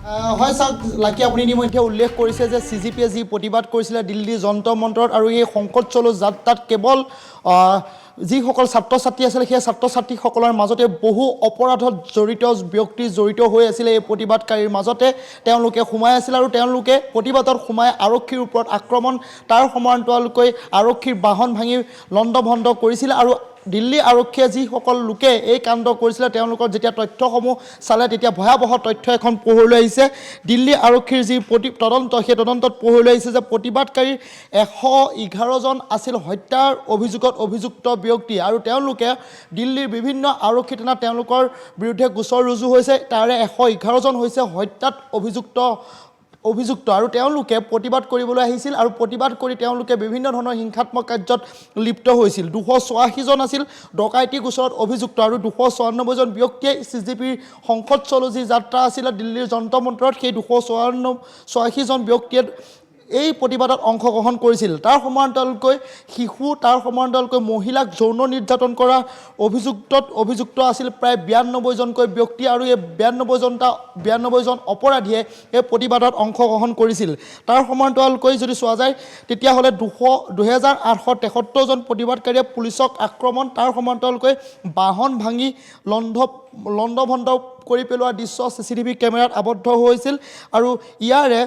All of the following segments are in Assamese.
হয় চাওক লাকি আপুনি ইতিমধ্যে উল্লেখ কৰিছে যে CGPয়ে যি প্ৰতিবাদ কৰিছিলে দিল্লীৰ যন্ত্ৰ মন্ত্ৰত আৰু এই সংকট চলো যাত্ৰাত কেৱল যিসকল ছাত্ৰ ছাত্ৰী আছিল সেই ছাত্ৰ ছাত্ৰীসকলৰ মাজতে বহু অপৰাধত জড়িত ব্যক্তি জড়িত হৈ আছিলে এই প্ৰতিবাদকাৰীৰ মাজতে তেওঁলোকে সোমাই আছিল আৰু তেওঁলোকে প্ৰতিবাদত সোমাই আৰক্ষীৰ ওপৰত আক্ৰমণ তাৰ সমান্তৰালকৈ আৰক্ষীৰ বাহন ভাঙি লণ্ডভণ্ড কৰিছিল আৰু দিল্লী আৰক্ষীয়ে যিসকল লোকে এই কাণ্ড কৰিছিলে তেওঁলোকৰ যেতিয়া তথ্যসমূহ চালে তেতিয়া ভয়াৱহ তথ্য এখন পোহৰলৈ আহিছে দিল্লী আৰক্ষীৰ যি তদন্ত সেই তদন্তত পোহৰলৈ আহিছে যে প্ৰতিবাদকাৰী 111জন আছিল হত্যাৰ অভিযোগত অভিযুক্ত ব্যক্তি আৰু তেওঁলোকে দিল্লীৰ বিভিন্ন আৰক্ষী থানাত তেওঁলোকৰ বিৰুদ্ধে গোচৰ ৰুজু হৈছে তাৰে 111জন হৈছে হত্যাত অভিযুক্ত আৰু তেওঁলোকে প্ৰতিবাদ কৰিবলৈ আহিছিল আৰু প্ৰতিবাদ কৰি তেওঁলোকে বিভিন্ন ধৰণৰ হিংসাত্মক কাৰ্যত লিপ্ত হৈছিল 286জন আছিল ডকাইতি গোচৰত অভিযুক্ত আৰু 294জন ব্যক্তিয়ে CGPৰ সংকট চলো যি যাত্ৰা আছিল দিল্লীৰ যন্ত্ৰ মন্ত্ৰত সেই 286জন ব্যক্তিয়ে এই প্ৰতিবাদত অংশগ্ৰহণ কৰিছিল তাৰ সমান্তৰালকৈ শিশু তাৰ সমান্তৰালকৈ মহিলাক যৌন নিৰ্যাতন কৰা অভিযুক্ত আছিল প্ৰায় 92জনকৈ ব্যক্তি আৰু এই 92জন অপৰাধীয়ে এই প্ৰতিবাদত অংশগ্ৰহণ কৰিছিল তাৰ সমান্তৰালকৈ যদি চোৱা যায় তেতিয়াহ'লে 2873জন প্ৰতিবাদকাৰীয়ে পুলিচক আক্ৰমণ তাৰ সমান্তৰালকৈ বাহন ভাঙি লণ্ডভণ্ড কৰি পেলোৱা দৃশ্য CCTV কেমেৰাত আবদ্ধ হৈছিল আৰু ইয়াৰে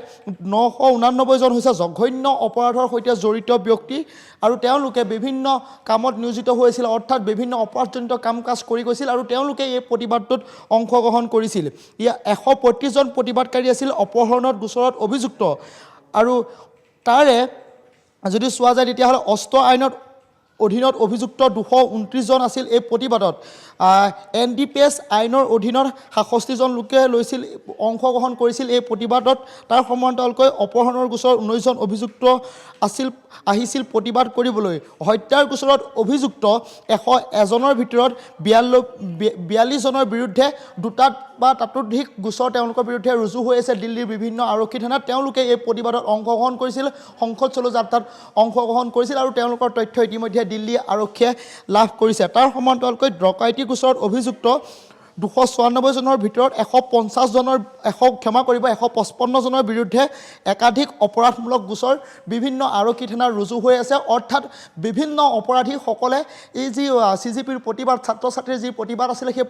989জন হৈছে জঘন্য অপৰাধৰ সৈতে জড়িত ব্যক্তি আৰু তেওঁলোকে বিভিন্ন কামত নিয়োজিত হৈছিল অৰ্থাৎ বিভিন্ন অপৰাধজনিত কাম কাজ কৰি গৈছিল আৰু তেওঁলোকে এই প্ৰতিবাদটোত অংশগ্ৰহণ কৰিছিল ইয়াৰ 135জন প্ৰতিবাদকাৰী আছিল অপহৰণত গোচৰত অভিযুক্ত আৰু তাৰে যদি চোৱা যায় তেতিয়াহ'লে অস্ত্ৰ আইনত অধীনত অভিযুক্ত 229জন আছিল এই প্ৰতিবাদত NDPS আইনৰ অধীনত 66জন লোকে অংশগ্ৰহণ কৰিছিল এই প্ৰতিবাদত তাৰ সমান্তৰালকৈ অপহৰণৰ গোচৰত 19জন অভিযুক্ত আহিছিল প্ৰতিবাদ কৰিবলৈ হত্যাৰ গোচৰত অভিযুক্ত 101জনৰ ভিতৰত 42জনৰ বিৰুদ্ধে দুটাত বা তাতোধিক গোচৰ তেওঁলোকৰ বিৰুদ্ধে ৰুজু হৈ আছে দিল্লীৰ বিভিন্ন আৰক্ষী থানাত তেওঁলোকে এই প্ৰতিবাদত অংশগ্ৰহণ কৰিছিল সংসদ চলো যাত্ৰাত অংশগ্ৰহণ কৰিছিল আৰু তেওঁলোকৰ তথ্য ইতিমধ্যে দিল্লী আৰক্ষীয়ে লাভ কৰিছে তাৰ সমান্তৰালকৈ ডকাইতি গোচৰত অভিযুক্ত 294জনৰ ভিতৰত 155জনৰ বিৰুদ্ধে একাধিক অপৰাধমূলক গোচৰ বিভিন্ন আৰক্ষী থানাত ৰুজু হৈ আছে অৰ্থাৎ বিভিন্ন অপৰাধীসকলে এই যি CGPৰ প্ৰতিবাদ ছাত্ৰ ছাত্ৰীৰ যি প্ৰতিবাদ আছিলে সেই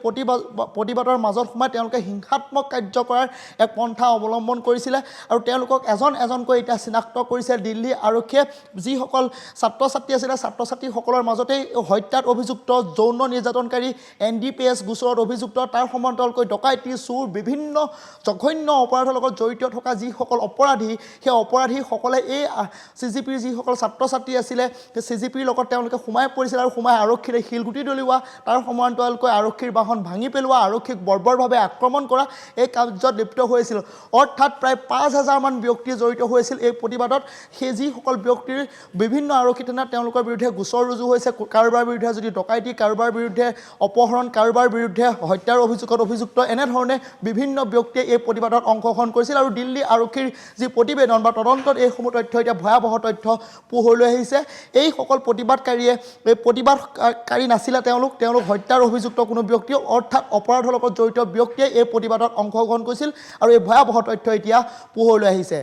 প্ৰতিবাদৰ মাজত সোমাই তেওঁলোকে হিংসাত্মক কাৰ্য কৰাৰ এক পন্থা অৱলম্বন কৰিছিলে আৰু তেওঁলোকক এজনকৈ এতিয়া চিনাক্ত কৰিছে দিল্লী আৰক্ষীয়ে যিসকল ছাত্ৰ ছাত্ৰী আছিলে ছাত্ৰ ছাত্ৰীসকলৰ মাজতেই হত্যাত অভিযুক্ত যৌন নিৰ্যাতনকাৰী NDPS গোচৰত অভিযুক্ত তাৰ সমান্তৰালকৈ ডকাইতি চুৰ বিভিন্ন জঘন্য অপৰাধৰ লগত জড়িত থকা যিসকল অপৰাধী সেই অপৰাধীসকলে এই CGPৰ যিসকল ছাত্ৰ ছাত্ৰী আছিলে সেই CGPৰ লগত তেওঁলোকে সোমাই পৰিছিল আৰু সোমাই আৰক্ষীৰে শিলগুটি দলিওৱা তাৰ সমান্তৰালকৈ আৰক্ষীৰ বাহন ভাঙি পেলোৱা আৰক্ষীক বৰ্বৰভাৱে আক্ৰমণ কৰা এই কাৰ্যত লিপ্ত হৈছিল অৰ্থাৎ প্ৰায় 5000মান ব্যক্তি জড়িত হৈছিল এই প্ৰতিবাদত সেই যিসকল ব্যক্তিৰ বিভিন্ন আৰক্ষী থানাত তেওঁলোকৰ বিৰুদ্ধে গোচৰ ৰুজু হৈছে কাৰোবাৰ বিৰুদ্ধে যদি ডকাইতি কাৰোবাৰ বিৰুদ্ধে অপহৰণ কাৰোবাৰ বিৰুদ্ধে হত্যাৰ অভিযোগত অভিযুক্ত এনেধৰণে বিভিন্ন ব্যক্তিয়ে এই প্ৰতিবাদত অংশগ্ৰহণ কৰিছিল আৰু দিল্লী আৰক্ষীৰ যি প্ৰতিবেদন বা তদন্তত এইসমূহ তথ্য এতিয়া ভয়াৱহ তথ্য পোহৰলৈ আহিছে এইসকল প্ৰতিবাদকাৰীয়ে এই প্ৰতিবাদকাৰী নাছিলে তেওঁলোক হত্যাৰ অভিযুক্ত কোনো ব্যক্তি অৰ্থাৎ অপৰাধৰ লগত জড়িত ব্যক্তিয়ে এই প্ৰতিবাদত অংশগ্ৰহণ কৰিছিল আৰু এই ভয়াৱহ তথ্য এতিয়া পোহৰলৈ আহিছে